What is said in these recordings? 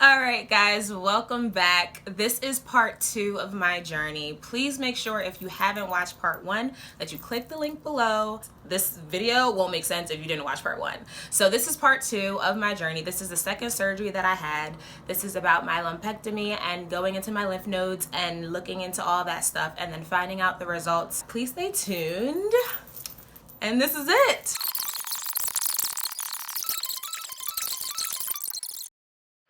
All right, guys, welcome back. This is part 2 of my journey. Please make sure if you haven't watched part 1 that you click the link below. This video won't make sense if you didn't watch part 1. So this is part 2 of my journey. This is the second surgery that I had. This is about my lumpectomy and going into my lymph nodes and looking into all that stuff and then finding out the results. Please stay tuned. And this is it.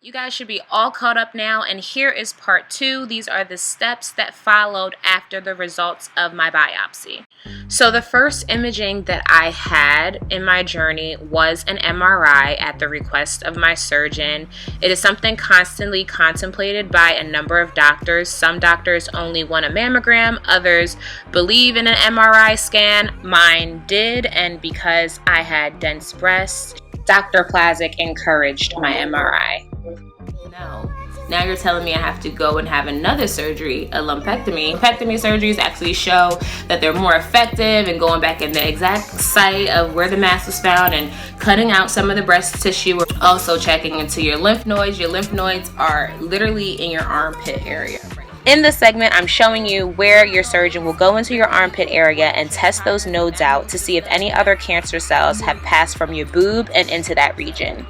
You guys should be all caught up now, and here is part 2. These are the steps that followed after the results of my biopsy. So the first imaging that I had in my journey was an MRI at the request of my surgeon. It is something constantly contemplated by a number of doctors. Some doctors only want a mammogram, others believe in an MRI scan. Mine did, and because I had dense breasts, Dr. Plazik encouraged my MRI. Now you're telling me I have to go and have another surgery, a lumpectomy. Lumpectomy surgeries actually show that they're more effective in going back in the exact site of where the mass was found and cutting out some of the breast tissue. We're also checking into your lymph nodes. Your lymph nodes are literally in your armpit area. In this segment, I'm showing you where your surgeon will go into your armpit area and test those nodes out to see if any other cancer cells have passed from your boob and into that region.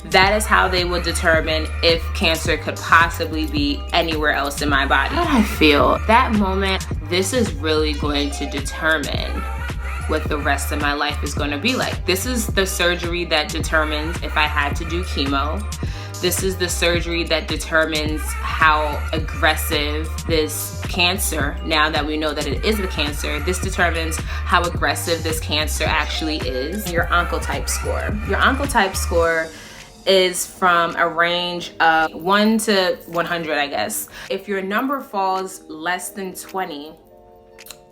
That is how they will determine if cancer could possibly be anywhere else in my body. I feel that moment, this is really going to determine what the rest of my life is going to be like. This is the surgery that determines if I had to do chemo. This is the surgery that determines how aggressive this cancer, now that we know that it is the cancer, this determines how aggressive this cancer actually is. Your oncotype score. Your oncotype score is from a range of 1 to 100, I guess. If your number falls less than 20,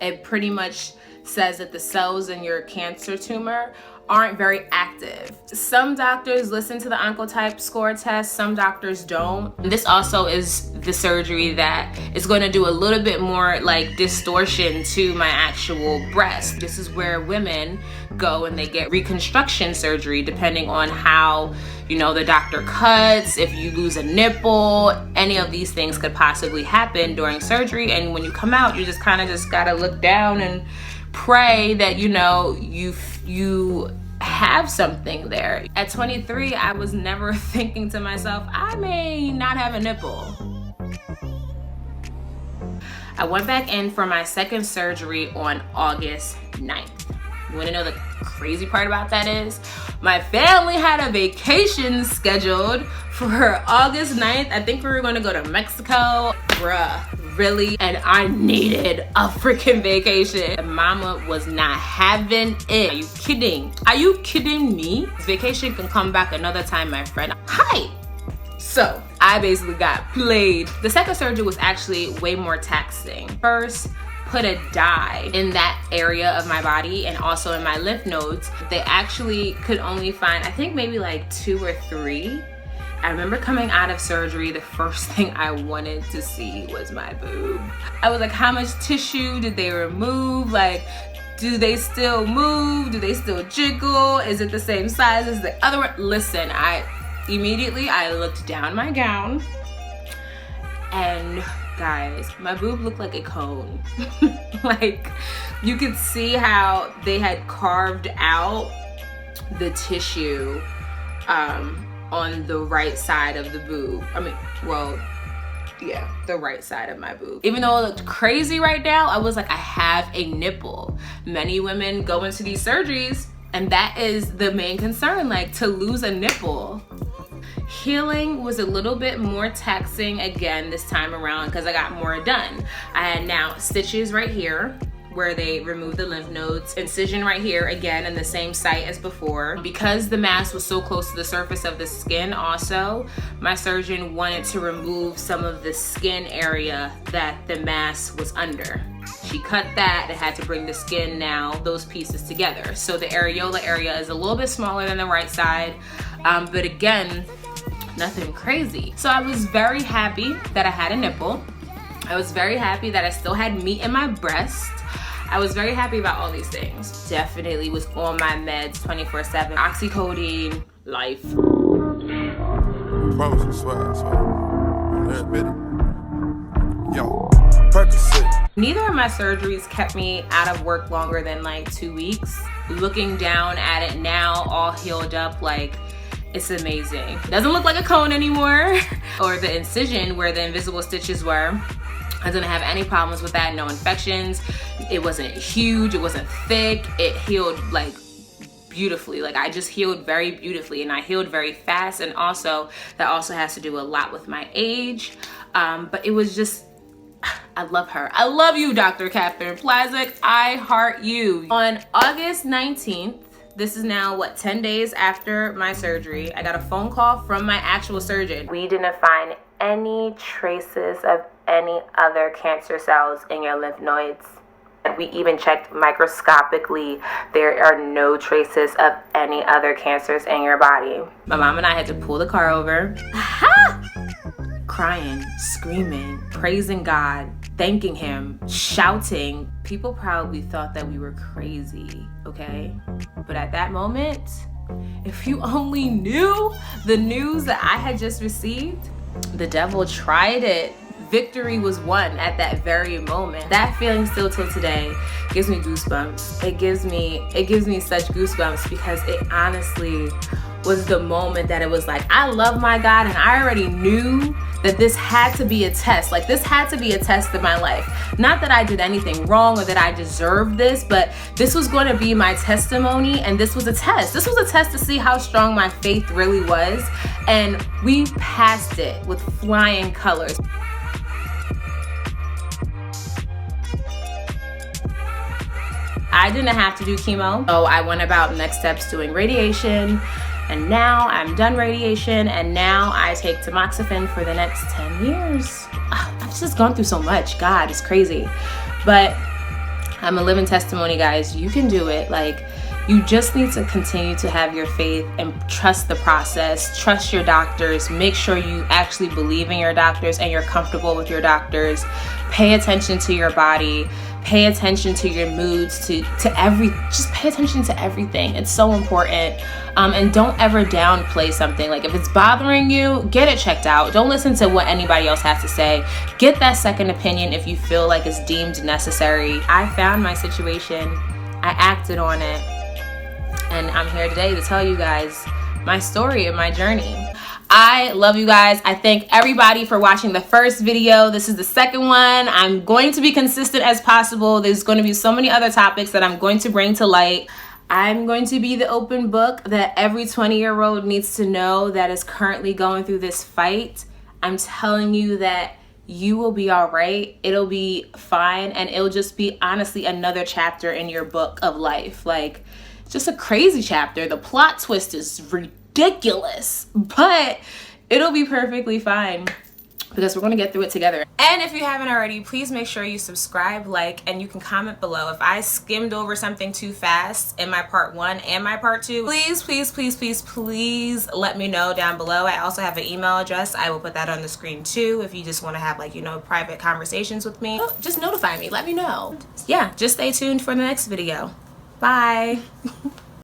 it pretty much says that the cells in your cancer tumor aren't very active. Some doctors listen to the oncotype score test, some doctors don't. This also is the surgery that is going to do a little bit more like distortion to my actual breast. This is where women go and they get reconstruction surgery depending on how, you know, the doctor cuts, if you lose a nipple, any of these things could possibly happen during surgery. And when you come out, you just kind of just gotta look down and pray that, you know, you have something there. At 23, I was never thinking to myself, I may not have a nipple. I went back in for my second surgery on August 9th. You wanna know the crazy part about that is? My family had a vacation scheduled for August 9th. I think we were gonna go to Mexico. Bruh, really? And I needed a freaking vacation. Mama was not having it. Are you kidding? Are you kidding me? Vacation can come back another time, my friend. Hi! So, I basically got played. The second surgery was actually way more taxing. First, put a dye in that area of my body and also in my lymph nodes. They actually could only find, I think maybe like 2 or 3. I remember coming out of surgery, the first thing I wanted to see was my boob. I was like, how much tissue did they remove? Like, do they still move? Do they still jiggle? Is it the same size as the other one? Listen, immediately I looked down my gown and guys, my boob looked like a cone. Like, you could see how they had carved out the tissue on the right side of the boob. I mean, well, yeah, the right side of my boob. Even though it looked crazy right now, I was like, I have a nipple. Many women go into these surgeries and that is the main concern, like to lose a nipple. Healing was a little bit more taxing again this time around because I got more done. I had now stitches right here where they removed the lymph nodes, incision right here again in the same site as before. Because the mass was so close to the surface of the skin also, my surgeon wanted to remove some of the skin area that the mass was under. She cut that, it had to bring the skin now, those pieces together. So the areola area is a little bit smaller than the right side, but again, nothing crazy. So I was very happy that I had a nipple. I was very happy that I still had meat in my breast. I was very happy about all these things. Definitely was on my meds 24/7. Oxycodone, life. promise, I swear, I swear. Every minute. Yo, Percocet. Neither of my surgeries kept me out of work longer than like 2 weeks. Looking down at it now, all healed up, like, it's amazing. It doesn't look like a cone anymore. Or the incision where the invisible stitches were. I didn't have any problems with that, no infections. It wasn't huge, it wasn't thick. It healed like beautifully. Like, I just healed very beautifully, and I healed very fast. And also, that also has to do a lot with my age. But it was just, I love her. I love you, Dr. Catherine Plazik. I heart you. On August 19th, this is now, what, 10 days after my surgery, I got a phone call from my actual surgeon. We didn't find any traces of any other cancer cells in your lymph nodes. We even checked microscopically. There are no traces of any other cancers in your body. My mom and I had to pull the car over. Crying, screaming, praising God, thanking him, shouting. People probably thought that we were crazy, okay? But at that moment, if you only knew the news that I had just received, the devil tried it. Victory was won at that very moment. That feeling still till today gives me goosebumps. It gives me such goosebumps, because it honestly was the moment that it was like, I love my God, and I already knew that this had to be a test. Like, this had to be a test of my life. Not that I did anything wrong or that I deserved this, but this was going to be my testimony, and this was a test. This was a test to see how strong my faith really was, and we passed it with flying colors. I didn't have to do chemo, so I went about next steps doing radiation, and now I'm done radiation, and now I take tamoxifen for the next 10 years. I've just gone through so much. God, it's crazy. But I'm a living testimony, guys. You can do it. Like, you just need to continue to have your faith and trust the process, trust your doctors, make sure you actually believe in your doctors and you're comfortable with your doctors. Pay attention to your body, pay attention to your moods, just pay attention to everything. It's so important. And don't ever downplay something. Like, if it's bothering you, get it checked out. Don't listen to what anybody else has to say. Get that second opinion if you feel like it's deemed necessary. I found my situation, I acted on it, and I'm here today to tell you guys my story and my journey. I love you guys. I thank everybody for watching the first video. This is the second one. I'm going to be consistent as possible. There's going to be so many other topics that I'm going to bring to light. I'm going to be the open book that every 20-year-old needs to know that is currently going through this fight. I'm telling you that you will be all right. It'll be fine, and it'll just be honestly another chapter in your book of life. Like, just a crazy chapter. The plot twist is ridiculous, but it'll be perfectly fine because we're going to get through it together. And if you haven't already, please make sure you subscribe, like, and you can comment below. If I skimmed over something too fast in my part 1 and my part 2, please let me know down below. I also have an email address. I will put that on the screen too if you just want to have, like, you know, private conversations with me. Just notify me. Let me know. Yeah, just stay tuned for the next video. Bye.